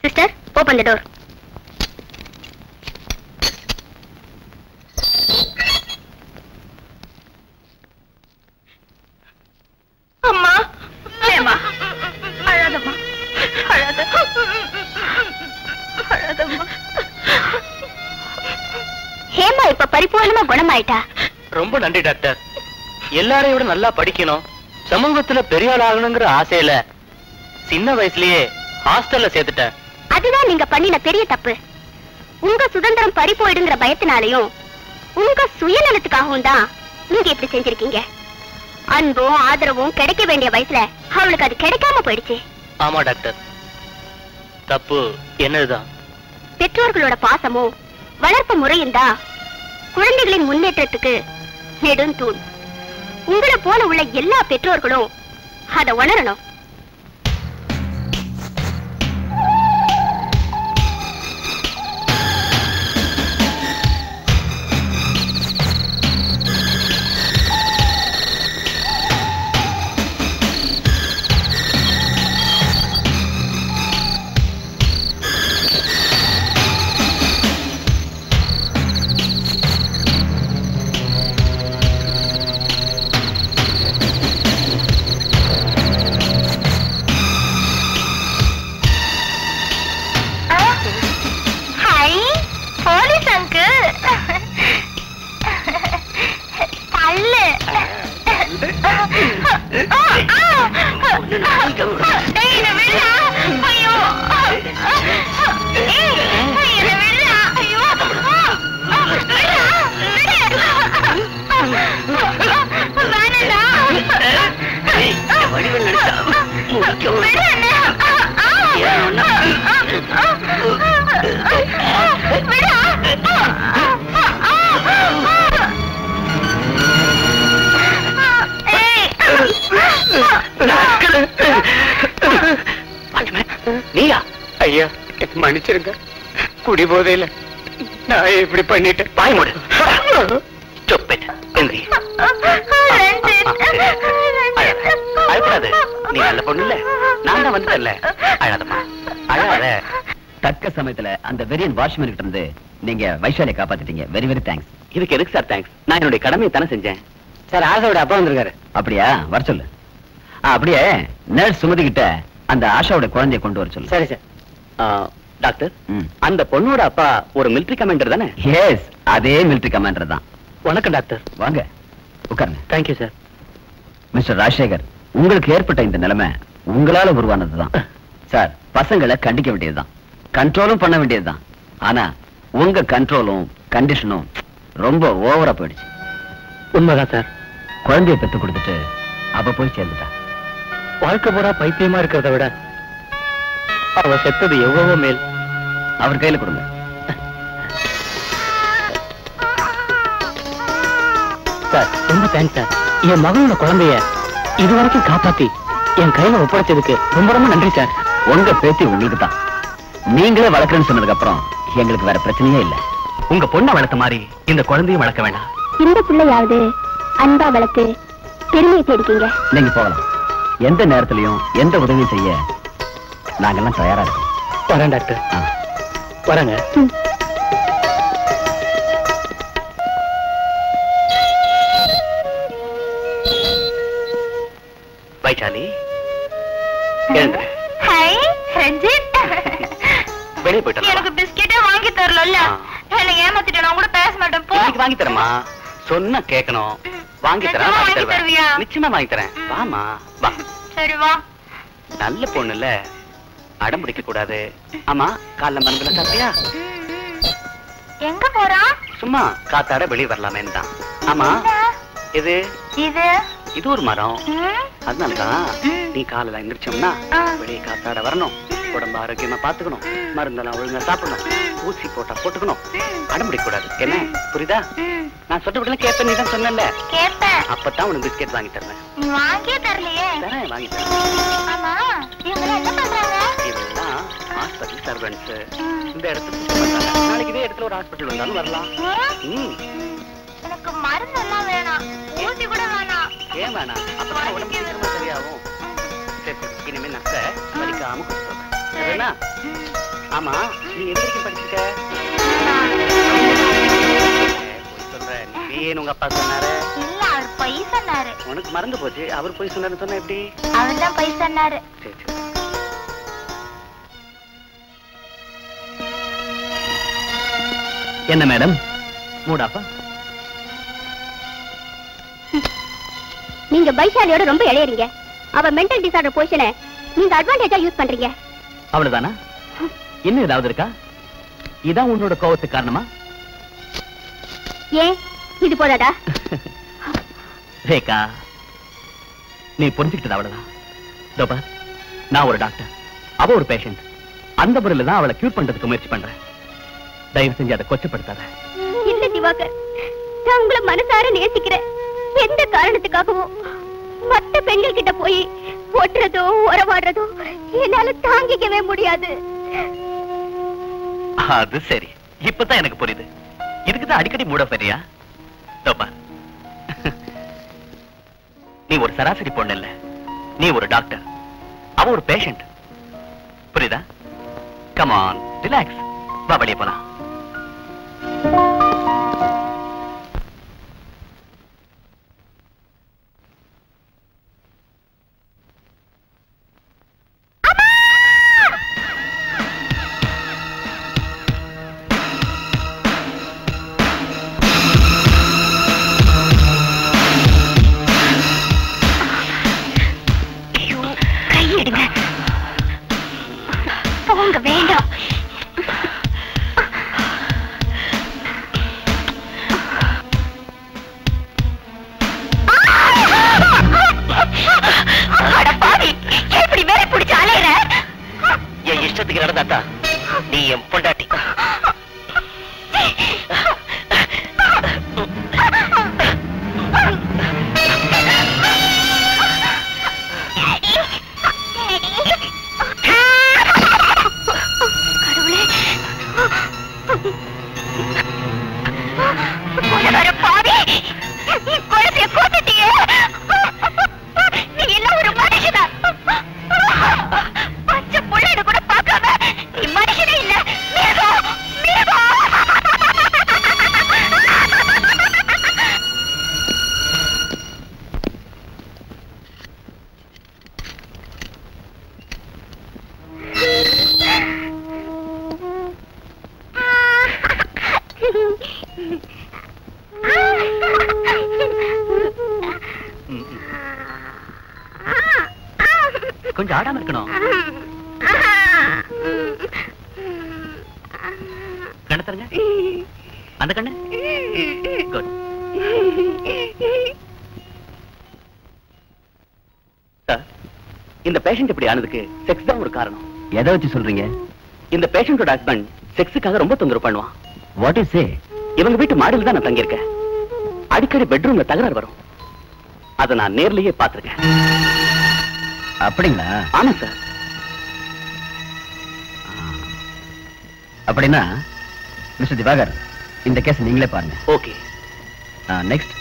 Sister, open தி door. அம்மா, ஏமா அழாதம்மா, அழாத, அழாதம்மா. ஹேமா இப்ப பரிபூர்ணமா குணமாயிட்டா. ரொம்ப நன்றி டாக்டர். எல்லாரையும் விட நல்லா படிக்கணும், சமூகத்துல பெரிய ஆள் ஆகணுங்கிற ஆசையில சின்ன வயசுலயே ஹாஸ்டல்ல சேர்த்துட்டேன். அதுதான் நீங்க பண்ணின பெரிய தப்பு. உங்க சுதந்திரம் பறி போயிடுங்கிற பயத்தினாலையும் உங்க சுயநலத்துக்காகவும் தான் நீங்க இப்படி செஞ்சிருக்கீங்க. அன்பும் ஆதரவும் கிடைக்க வேண்டிய வயசுல அவளுக்கு அது கிடைக்காம போயிடுச்சு. ஆமா டாக்டர், தப்பு என்னதுதான். பெற்றோர்களோட பாசமும் வளர்ப்பு முறையும் தான் குழந்தைகளின் முன்னேற்றத்துக்கு நெடுந்தூண். உங்களை போல உள்ள எல்லா பெற்றோர்களும் அதை உணரணும். நீயா? ஐயா மன்னிச்சிருங்க, குடி போதையில நான் இப்படி பண்ணிட்டேன். பாய் மூடு. அழக்கூடாது, நீ நல்ல பொண்ணு இல்ல, நான் தான் வந்துட்டேன்ல. அழாதம்மா, அழாத. தக்க சமயத்துல அந்த வெறியன் வாட்ச்மேன் கிட்ட இருந்து நீங்க வைஷாலியை காப்பாத்திட்டீங்க. Very very thanks. இதுக்கு எதுக்கு சார் தேங்க்ஸ்? நான் என்னுடைய கடமையை தானே செஞ்சேன். சார், ஆஷாவோட அப்பா வந்திருக்காரு. அப்படியா? வர சொல்லு. அப்படியே நர்ஸ் சுமதி கிட்ட அந்த ஆஷாவோட குழந்தைய கொண்டு வர சொல்லு. சரி சார். டாக்டர், அந்த பொண்ணோட அப்பா ஒரு மிலிட்டரி கமாண்டர் தானே? எஸ், அதே மிலிட்டரி கமாண்டர் தான். வணக்கம் டாக்டர். வாங்க, உட்காருங்க. Thank you sir. மிஸ்டர் ராஜசேகர், உங்களுக்கு ஏற்பட்ட இந்த நிலைமை உங்களால உருவானதுதான். சார், பசங்களை கண்டிக்க வேண்டியதுதான், கண்ட்ரோலும் பண்ண வேண்டியதுதான். ஆனா உங்க கண்ட்ரோலும் கண்டிஷனும் ரொம்ப ஓவரா போயிடுச்சு. உண்மைதான் சார். குழந்தைய பெத்து கொடுத்துட்டு அவ போய் சேர்ந்துட்டா. வாழ்க்கை பூரா பைத்தியமா இருக்கிறத விட அவ செத்தது எவ்வளவோ மேல். அவர் கையில கொடுங்க. சார், ரொம்ப தேங்க்ஸ் சார். என் மகளோட குழந்தைய இதுவரைக்கும் காப்பாத்தி என் கையில ஒப்படைச்சதுக்கு ரொம்ப ரொம்ப நன்றி சார். உங்க பேத்தி உங்களுக்கு தான். நீங்களே வளர்க்கறேன்னு சொன்னதுக்கு அப்புறம் எங்களுக்கு வேற பிரச்சனையே இல்ல. உங்க பொண்ணை வளர்த்த மாதிரி இந்த குழந்தையும் வளர்க்க வேண்டாம். இந்த பிள்ளையாவது அன்பா வளர்த்து பெருமையை தேடிக்கீங்க. நீங்க போகலாம். எந்த நேரத்திலையும் எந்த உதவியும் செய்ய நாங்கெல்லாம் தயாரா இருக்கோம். வரேன் டாக்டர். வரேங்க. வைஷாலி, எழுந்துரு. ஹாய் ரஞ்சித். வெளியே போயிட்டு எனக்கு பிஸ்கெட்டே வாங்கி தரல. என்ன ஏமாத்திட்டேன். நான் கூட பேச மாட்டேன். போ. வாங்கி தரமா? சொன்னா கேட்கணும். வாங்கி தரேன். வாங்கி தருவியா? நிச்சயமா வாங்கி தரேன். வாமா, வா. சரி வா. நல்ல பொண்ணுல அடம் பிடிக்க கூடாது. ஆமா, காலைல மருந்துல சாப்பிட்டியா? எங்க போறா? சும்மா காத்தாட வெளியே வரலாமேன்னு தான். ஆமா, இது இது இது ஒரு மரம். அதனாலதான் நீ காலையில எந்திரிச்சோம்னா வெளியே காத்தாட வரணும். உடம்பு ஆரோக்கியமா பாத்துக்கணும். மருந்தெல்லாம் ஒழுங்கா சாப்பிடணும். ஊசி போட்டா போட்டுக்கணும். அடம் பிடிக்க கூடாது. என்ன புரியுதா? நான் சொல்றபடிலாம் கேட்பேன். நீ தான் சொன்னல. கேட்பேன். அப்பதான் உனக்கு பிஸ்கெட் வாங்கி தரேன். நீ வாங்கியே தரலையே. தரேன், வாங்கி தரேன். ஆமா, இவங்க என்ன பண்றாங்க? இவெல்லாம் ஹாஸ்பிட்டல் சர்வெண்ட்ஸ். இந்த இடத்துல சுத்தம் பண்றாங்க. நாளைக்கு இதே இடத்துல ஒரு ஹாஸ்பிட்டல் வந்தாலும் வரலாம். எனக்கு மருந்து எல்லாம் வேணாம், ஊசி கூட வேணாம். ஏன் வேணாம்? அப்பதான் உடம்பு சீக்கிரமா சரியாகும். சரி, இனிமே நக்க வலிக்காம கொடுத்துருவேன். என்ன? ஆமா, நீ எந்த வரைக்கும் படிச்சிருக்க? போய் சொல்ற. நீ ஏன் உங்க அப்பா சொன்னாரு? இல்ல, அவர் பொய் சொன்னாரு. உனக்கு மறந்து போச்சு. அவர் போய் சொன்னாருன்னு சொன்னா எப்படி? அவர் தான் பொய் சொன்னாரு. சரி சரி. என்ன மேடம் மூடாப்பா? நீங்க பைசாலியோட ரொம்ப இளையறீங்க. அவ மென்டல் டிசார்டர் பொசிஷனை நீங்க அட்வான்டேஜா யூஸ் பண்றீங்க. அவ்வளவுதானா? இன்னும் ஏதாவது இருக்கா? இதான் உன்னோட கோவத்துக்கு காரணமா? ஏன் இது போதாதா? ரேகா, நீ புரிஞ்சுக்கிட்டது அவ்வளவுதான். தோபா, நான் ஒரு டாக்டர், அவ ஒரு பேஷண்ட். அந்த முறையில தான் அவளை கியூர் பண்றதுக்கு முயற்சி பண்றேன். தயவு செஞ்சு அதை கொச்சப்படுத்தாத. இல்ல திவாகர், நான் உங்களை மனசார நேசிக்கிறேன். எந்த காரணத்துக்காகவும் மற்ற பெண்கள் கிட்ட போய் ஒட்டுறதோ உறவாடுறதோ என்னால தாங்கிக்கவே முடியாது. அது சரி, இப்பதான் எனக்கு புரியுது. இதுக்குதான் அடிக்கடி மூட சரியா? தோபா, நீ ஒரு சராசரி பொண்ணு இல்ல, நீ ஒரு டாக்டர், அவ ஒரு பேஷண்ட். புரியுதா? Come on, relax. வா, வெளியே போலாம். போங்க, வேண்டாம். எப்படி வேலை பிடிச்சு அலையிற? என் இஷ்டத்துக்கு நடந்தாத்தா நீ என் பொண்டாட்டி. கொஞ்சம் ஆடாம இருக்கணும். கண்ண தருங்க. அந்த கண்ணு. குட். இந்த பேஷண்ட் இப்படி ஆனதுக்கு செக்ஸ் தான் ஒரு காரணம். எதை வச்சு சொல்றீங்க? இந்த பேஷண்டோட ஹஸ்பண்ட் செக்ஸுக்காக ரொம்ப தொந்தரவு பண்ணுவான். வாட் இஸ் சே? இவங்க வீட்டு மாடியில் தான் நான் தங்கியிருக்கேன். அடிக்கடி பெட்ரூம்ல தகராறு வரும். அதை நான் நேர்லயே பார்த்திருக்கேன். அப்படிங்களா? ஆமா சார். அப்படின்னா மிஸ்டர் திவாகர், இந்த கேஸ் நீங்களே பாருங்க. ஓகே. நெக்ஸ்ட்